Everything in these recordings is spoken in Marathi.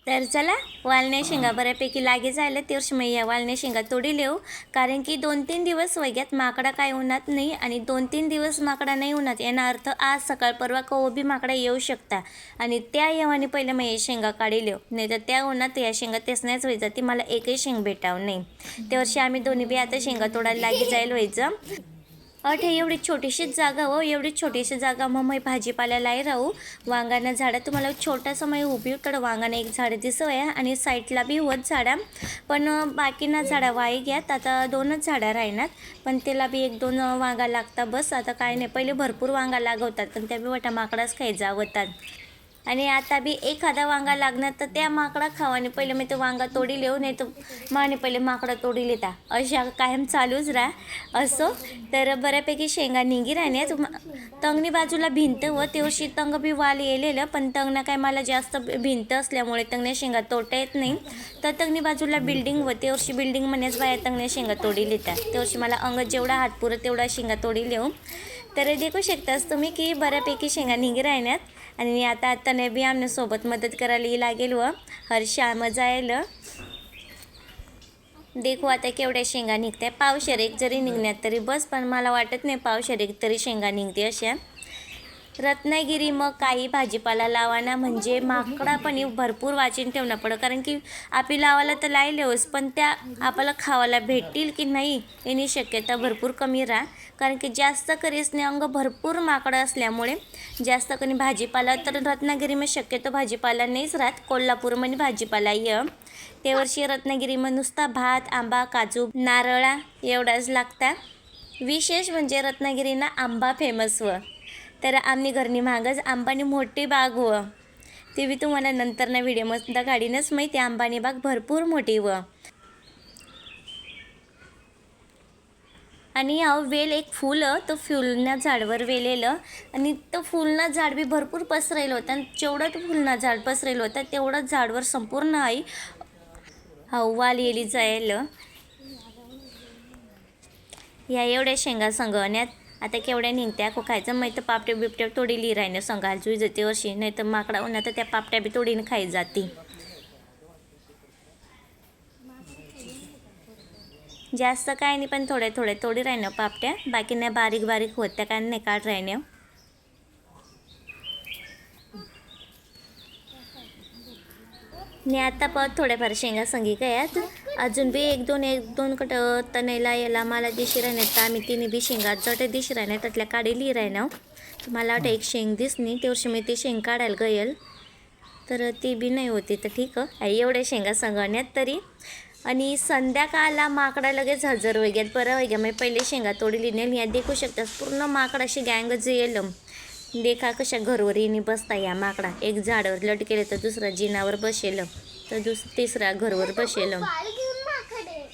तर चला वालण्या शेंगा बऱ्यापैकी लागे जायला ते वर्षी मी या वालण्या शेंगा तोडी लेऊ, कारण की 2-3 दिवस वग्यात माकडा काय उन्हात नाही आणि 2-3 दिवस माकडा नाही उन्हात याचा अर्थ आज सकाळ परवा कवा बी माकडा येऊ शकता आणि त्या येवानी पहिले मी हे शेंगा काढी लेऊ, नाही तर त्या उन्हात या शेंगा तेच नाहीच व्हायचं ती मला एकही शेंग भेटावं नाही. त्या वर्षी आम्ही दोन्ही बी आता शेंगा तोडायला लागे जायला व्हायचं. हे एवढी छोटीशीच जागा हो, एवढी छोटीशी जागा मग मी भाजीपाल्यालाही राहू. वांगानं झाडं तुम्हाला छोटासा मी उभी तर वांगानं एक झाड दिसवय आणि साईडला बी होत झाडा, पण बाकीना झाडा वाई घ्यात. आता 2च झाडं राहणार, पण त्याला बी 1-2 वांगा लागतात बस. आता काय नाही, पहिले भरपूर वांगा लागवतात पण त्या बी वाटा माकडाच खाई जावतात आणि आता बी एखादा वांगा लागणार तर त्या माकडा खावाने पहिले मी ते वांगा तोडी लेऊ, नाही तर माने पहिले माकडा तोडी लेता, अशा कायम चालूच राहा असो. तर बऱ्यापैकी शेंगा निघी राहण्यात. तंगणी बाजूला भिंत व तेवशी तंग बी वाल येलेलं, पण तंगना काय मला जास्त भिंत असल्यामुळे तंगण्या शेंगा तोडता येत नाही. तर तंगणी बाजूला बिल्डिंग व तेवशी बिल्डिंग म्हणेच बाया तंगण्या शेंगा तोडी लेतात. तेवशी मला अंग जेवढा हात पुरत तेवढा शेंगा तोडी लेऊ. तर देखू शकतास तुम्ही की बऱ्यापैकी शेंगा निघी राहण्यात आणि आता नाही बी आमने सोबत मदत करायला लागेल व हर श्याम जायला. देखू आता केवढ्या शेंगा निघत्या. पावशेर एक जरी निघण्यात तरी बस, पण मला वाटत नाही पावशेर एक तरी शेंगा निघते अशा. रत्नागिरी मग काही भाजीपाला लावाना म्हणजे माकडा पण भरपूर वाचून ठेवणं पडं, कारण की आपली लावायला तर लायलेच पण त्या आपल्याला खावायला भेटतील की नाही याची शक्यता भरपूर कमी राहा, कारण की जास्त करीसने अंग भरपूर माकडं असल्यामुळे जास्त कधी भाजीपाला तर रत्नागिरीमध्ये शक्यतो भाजीपाला नाहीच राहत. कोल्हापूरमध्ये भाजीपाला ते वर्षी रत्नागिरीमध्ये नुसता भात, आंबा, काजू, नारळा एवढाच लागता. विशेष म्हणजे रत्नागिरीना आंबा फेमस व तर आम्ही घरनी मागच आंबानी मोठी बाग व ते बी तुम्हाला नंतर ना व्हिडिओमध्ये गाडीनच माहिती. आंबानी बाग भरपूर मोठी व आणि हा वेल एक फुल तो फुलना झाडवर वेलेलं आणि तो फुलना झाड बी भरपूर पसरेलं होतं आणि जेवढं तो फुलना झाड पसरेलं होतं तेवढंच झाडवर संपूर्ण आई वाल येली जायलं. ह्या एवढ्या शेंगा संगवण्यात आता केवढ्या निघत्या को खायचं माहीत. पापट्या बिपट्या तोडीली राहिनं संघाल जुई जाते अशी, नाही तर माकडा उन्हा तर त्या पापट्या बी तोडीने खाई जाती. जास्त काय नाही, पण थोड्या थोड्या तोडी राहिनं पापट्या, बाकी नाही बारीक बारीक होत त्या काय नाही काढ राहिनं. ने आता परत थोड्याफार शेंगा संगी गयात अजून बी एक दोन कट तनेला याला मला दिशी राहण्यात. तर आम्ही तिने बी शेंगा जटे दिशी राहण्यात त्यातल्या काढेली राहणं. मला वाटतं एक शेंग दिसनी ते वर्षी मी ते शेंग काढायला गयल तर ती बी नाही होती. तर ठीक आहे एवढ्या शेंगा संगवण्यात तरी. आणि संध्याकाळला माकडा लगेच हजर वगैरे बरं वगैरे मी पहिले शेंगा तोडली नाही. या देखू शकता पूर्ण माकडाशी गँगच येलं. देखा कशा घरवर येणे बसता या माकडा. एक झाडावर लटकेलं तर दुसरा जिनावर बसेलं तर तिसरा घरवर बसेलं.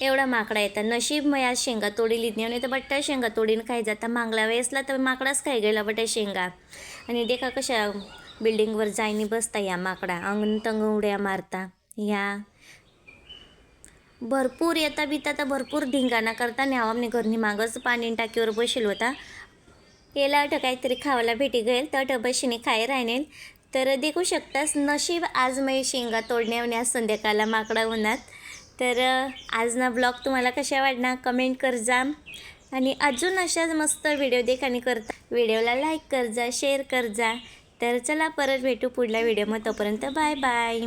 एवढा माकडा येतात. नशीब मग आज शेंगा तोडीली नाही तर बट्ट्या शेंगा तोडीन खाई जाता. मागला वेळेसला तर माकडाच खाई गेला बट्ट्या शेंगा. आणि देखा कशा बिल्डिंगवर जाईनी बसता या माकडा अंगण तंग उड्या मारता. ह्या भरपूर येता बिता तर भरपूर धिंगाणा करता. न्यावा आम्ही घरनी मागच पाणी टाकीवर बसेल होता. याला अट काहीतरी खावायला भेटी गेल तर अट बशीने खाय राहणेल. तर देखू शकतास नशीब आज मी शेंगा तोडण्यावर संध्याकाळला माकडा उन्हात. तर आज ना ब्लॉग तुम्हाला कशा वाटणार कमेंट कर जा आणि अजून अशाच मस्त व्हिडिओ देखानी करता व्हिडिओला लाईक कर जा शेअर कर जा. तर चला परत भेटू पुढल्या व्हिडिओमध्ये, तोपर्यंत बाय बाय.